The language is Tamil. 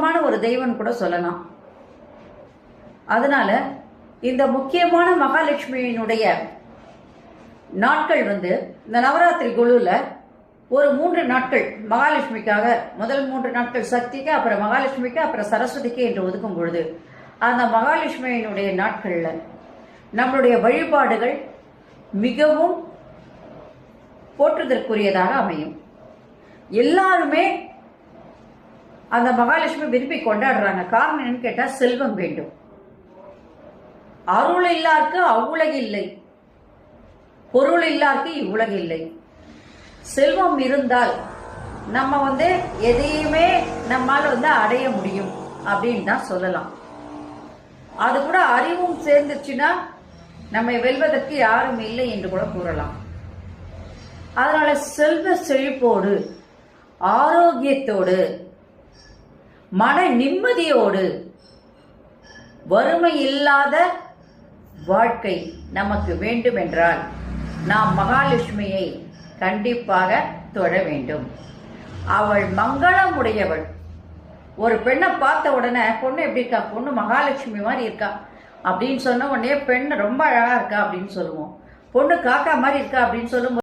முக்கியமான ஒரு தெய்வம் கூட சொல்லலாம். அதனால இந்த முக்கியமான மகாலட்சுமியினுடைய நாட்கள் இந்த நவராத்திரி குழுல ஒரு 3 நாட்கள் மகாலட்சுமிக்காக, முதல் 3 நாட்கள் சக்திக்கு, அப்புறம் மகாலட்சுமிக்கு, அப்புறம் சரஸ்வதிக்கு என்று ஒதுக்கும் பொழுது அந்த மகாலட்சுமியினுடைய நாட்கள்ல நம்மளுடைய வழிபாடுகள் மிகவும் போற்றுதற்குரியதாக அமையும். எல்லாருமே அந்த மகாலட்சுமி விரும்பி கொண்டாடுறாங்க. காரணம் என்னன்னு கேட்டா, செல்வம் வேண்டும். அருள் இல்லாருக்கு அவ்வுலகு இல்லை, பொருள் இல்லாருக்கு இவ்வுலகு இல்லை. செல்வம் இருந்தால் நம்ம எதையுமே நம்மால அடைய முடியும் அப்படின்னு தான் சொல்லலாம். அது கூட அறிவும் சேர்ந்துச்சுன்னா நம்மை வெல்வதற்கு யாரும் இல்லை என்று கூட கூறலாம். அதனால செல்வ செழிப்போடு, ஆரோக்கியத்தோடு, மன நிம்மதியோடு, வறுமை இல்லாத வாழ்க்கை நமக்கு வேண்டும் என்றால் நாம் மகாலட்சுமியை கண்டிப்பாக தொழ வேண்டும். அவள் மங்களமுடையவள். ஒரு பெண்ணை பார்த்த உடனே, பொண்ணு எப்படி இருக்கா, பொண்ணு மகாலட்சுமி மாதிரி இருக்கா அப்படின்னு சொன்ன உடனே பெண்ணு ரொம்ப அழகா இருக்கா அப்படின்னு சொல்லுவோம். பொண்ணு காக்கா மாதிரி இருக்கா அப்படின்னு சொல்லும்